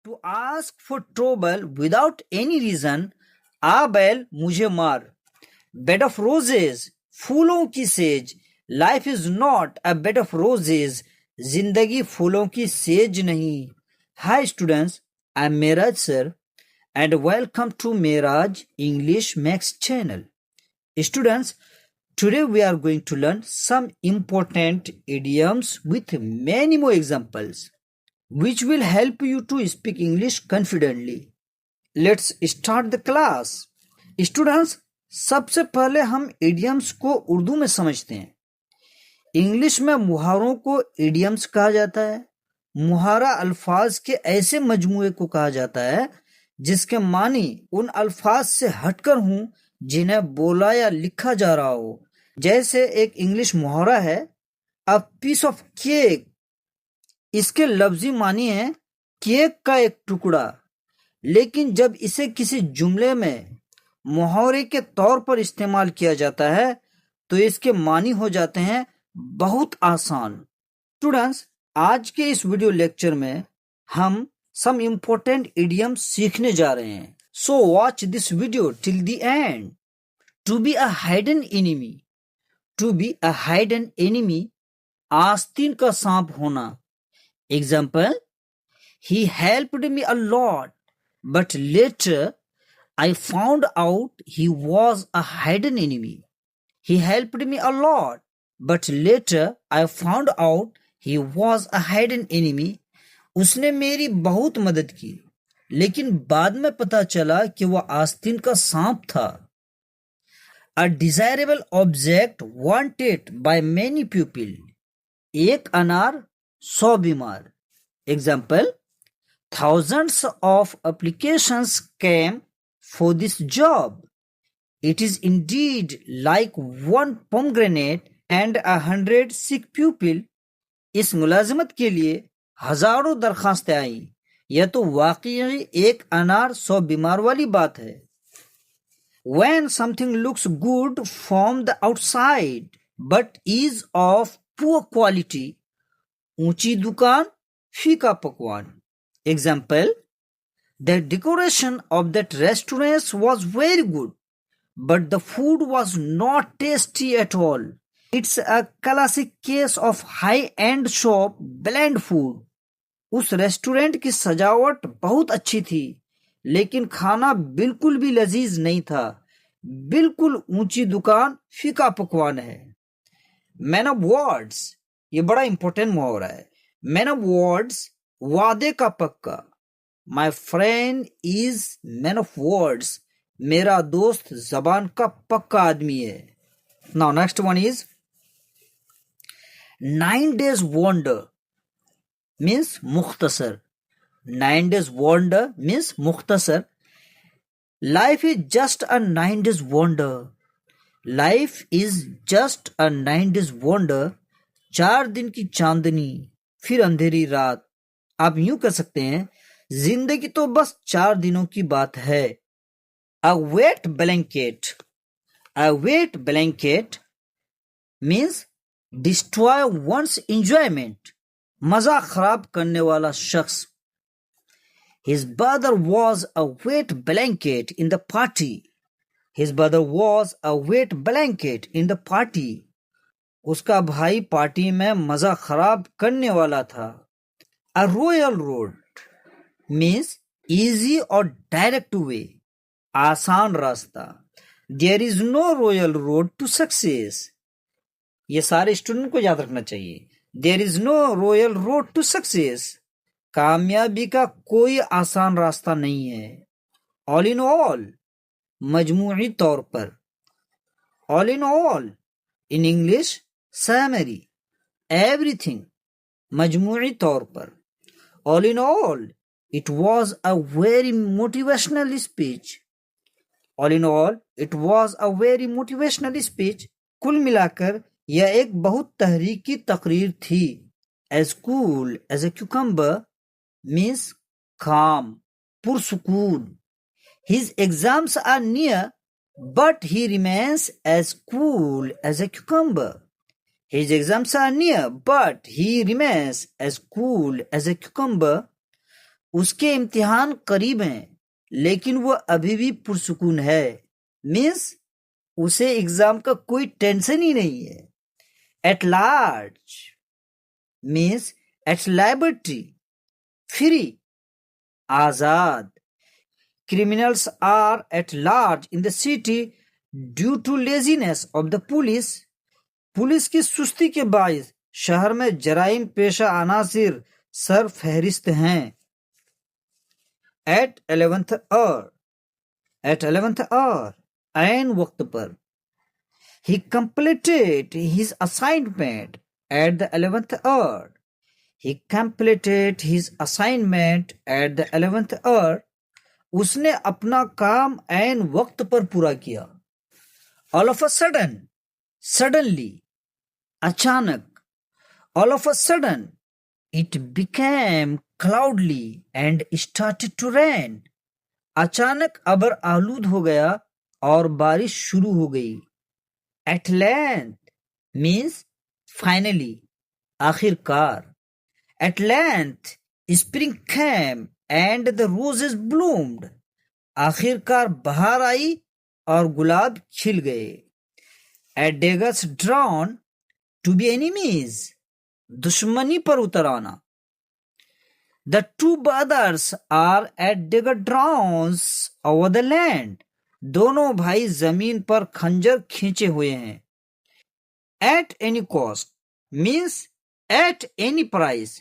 to ask for trouble without any reason, आ बैल मुझे मार. Bed of roses, फूलों की says. Life is not a bed of roses. जिंदगी फूलों की सेज नहीं. Hi students, I'm Mehraj sir and welcome to Mehraj English Max channel. Students, today we are going to learn some important idioms with many more examples which will help you to speak English confidently. Let's start the class. Students, सबसे पहले हम idioms को उर्दू में समझते हैं. English में मुहावरों को idioms कहा जाता है. मुहावरा अल्फाज के ऐसे मजमूए को कहा जाता है जिसके मानी उन अल्फाज से हटकर हों जिन्हें बोला या लिखा जा रहा हो. जैसे एक इंग्लिश मुहावरा है, अ पीस ऑफ केक. इसके लफ्जी मानी है केक का एक टुकड़ा, लेकिन जब इसे किसी जुमले में मुहावरे के तौर पर इस्तेमाल किया जाता है तो इसके मानी हो जाते हैं बहुत आसान. स्टूडेंट्स, आज के इस वीडियो लेक्चर में हम सम इम्पोर्टेंट इडियम्स सीखने जा रहे हैं. So watch this video till the end. To be a hidden enemy. To be a hidden enemy, आस्तीन का सांप होना. Example, he helped me a lot, but later I found out he was a hidden enemy. He helped me a lot, but later I found out he was a hidden enemy. उसने मेरी बहुत मदद की, लेकिन बाद में पता चला कि वह आस्तीन का सांप था. A desirable object wanted by many people. एक अनार 100 बीमार. Example, thousands of applications came for this job. It is indeed like one pomegranate and 100 sick people. इस मुलाजमत के लिए हजारों दरखास्तें आई. यह तो वाकई एक अनार 100 बीमार वाली बात है. When something looks good from the outside but is of poor quality, ऊंची दुकान फीका पकवान. Example, the decoration of that restaurant was very good, but the food was not tasty at all. It's a classic case of high-end shop bland food. उस restaurant की सजावट बहुत अच्छी थी, लेकिन खाना बिल्कुल भी लजीज नहीं था. बिल्कुल ऊंची दुकान फीका पकवान है. मैन ऑफ वर्ड्स, ये बड़ा इंपॉर्टेंट मुहावरा है. मैन ऑफ वर्ड्स, वादे का पक्का. My friend is man of words. मेरा दोस्त जबान का पक्का आदमी है. Now next one is 9 days wonder means मुख्तसर. 9 days wonder मीन्स मुख्तसर. Life is just a 9 days wonder. Life is just a 9 days wonder. 4 दिन की चांदनी फिर अंधेरी रात. आप यूं कह सकते हैं, जिंदगी तो बस 4 दिनों की बात है. A wet blanket. A wet blanket means destroy one's enjoyment. मजा खराब करने वाला शख्स. His brother was a wet blanket in the party. His brother was a wet blanket in the party. उसका भाई पार्टी में मजा खराब करने वाला था. A royal road means easy or direct way. आसान रास्ता. There is no royal road to success. ये सारे स्टूडेंट को याद रखना चाहिए. There is no royal road to success. कामयाबी का कोई आसान रास्ता नहीं है. All in all, मजमूई तौर पर. All in all, in English, summary, everything, मजमूई तौर पर. All in all, it was a very motivational speech. All in all, it was a very motivational speech. कुल मिलाकर यह एक बहुत तहरीकी तकरीर थी. As cool as a cucumber means calm, पुरसुकून. His exams are near, but he remains as cool as a cucumber. His exams are near, but he remains as cool as a cucumber. उसके इम्तिहान करीब हैं लेकिन वो अभी भी पुरसुकून है। Means उसे एग्जाम का कोई टेंशन ही नहीं है। At large means at liberty, free, आजाद। Criminals are at large in the city due to laziness of the police. Police की सुस्ती के बायस शहर में जराइम पेशा अनासिर सर फहरिस्त हैं। At 11th hour, ऐन वक्त पर। He completed his assignment at the 11th hour. He completed his assignment at the 11th hour. उसने अपना काम ऐन वक्त पर पूरा किया। All of a sudden, suddenly, अचानक। All of a sudden, it became cloudy and started to rain. अचानक अबर आलूद हो गया और बारिश शुरू हो गई। At length means finally, आखिरकार। At length, spring came and the roses bloomed. आखिरकार बहार आई और गुलाब खिल गए। At daggers drawn to be enemies, दुश्मनी पर उतर आना। The two brothers are at dagger drawns over the land. दोनों भाई जमीन पर खंजर खींचे हुए हैं। At any cost means at any price,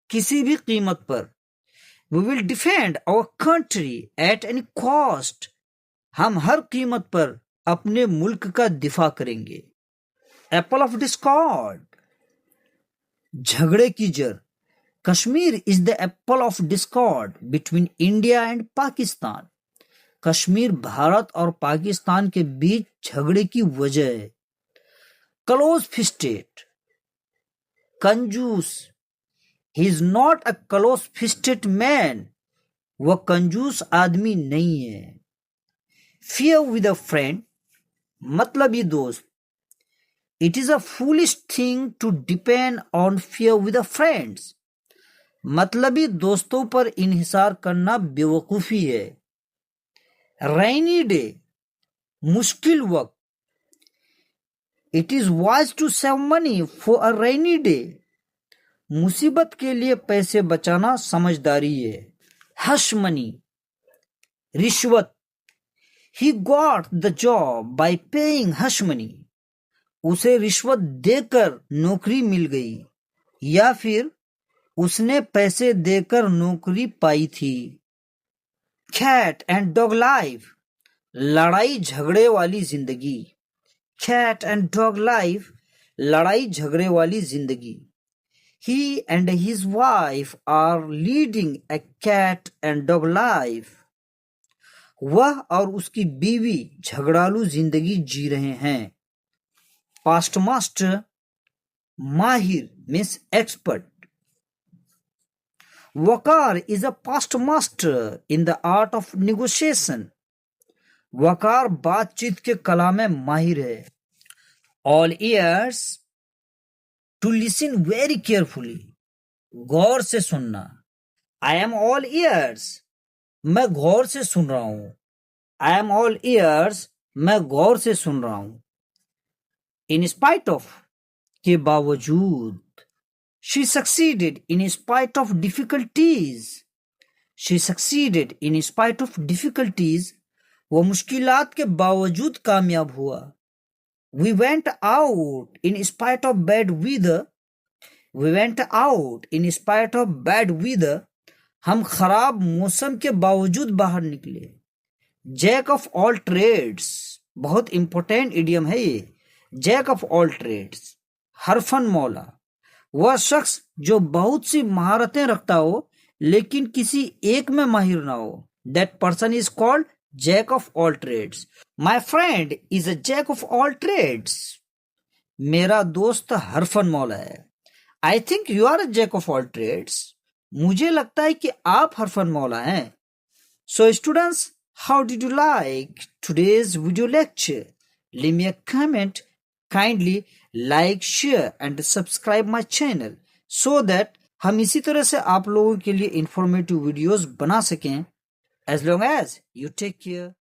किसी भी कीमत पर। We will defend our country at any cost. हम हर कीमत पर अपने मुल्क का दिफा करेंगे। Apple of discord, झगड़े की जड़। Kashmir is the apple of discord between India and Pakistan. Kashmir Bharat और पाकिस्तान के बीच झगड़े की वजह है। Close fisted, कंजूस। He is not a close-fisted man. वह कंजूस आदमी नहीं है। Fear with a friend, मतलबी दोस्त। It is a foolish thing to depend on fear with a friends. मतलबी दोस्तों पर इन्हिसार करना बेवकूफी है। Rainy day, मुश्किल वक्त। It is wise to save money for a rainy day. मुसीबत के लिए पैसे बचाना समझदारी है। हश मनी, रिश्वत। He got the job by paying hush money. उसे रिश्वत देकर नौकरी मिल गई या फिर उसने पैसे देकर नौकरी पाई थी। Cat and dog life, लड़ाई झगड़े वाली जिंदगी। Cat and dog life, लड़ाई झगड़े वाली जिंदगी। He and his wife are leading a cat and dog life. वह और उसकी बीवी झगड़ालू जिंदगी जी रहे हैं। Past master, माहिर means expert. Waqar is a past master in the art of negotiation. वकार बातचीत के कला में माहिर है। All ears, to listen very carefully, गौर से सुनना। I am all ears, मैं गौर से सुन रहा हूं। I am all ears, मैं गौर से सुन रहा हूं। In spite of, के बावजूद। She succeeded in spite of difficulties. She succeeded in spite of difficulties. वो मुश्किलात के बावजूद कामयाब हुआ। We went out in spite of bad weather. We went out in spite of bad weather. हम खराब मौसम के बावजूद बाहर निकले। Jack of all trades, बहुत इंपॉर्टेंट इडियम है ये। Jack of all trades, हरफन मौला। वह शख्स जो बहुत सी महारतें रखता हो लेकिन किसी एक में माहिर ना हो। That person is called Jack of all trades. My friend is a Jack of all trades. मेरा दोस्त हरफन मौला है। I think you are a Jack of all trades. मुझे लगता है कि आप हरफन मौला हैं। So students, how did you like today's video lecture? Leave me a comment. Kindly like, share and subscribe my channel so that हम इसी तरह से आप लोगों के लिए इंफॉर्मेटिव वीडियोस बना सकें। As long as you take care.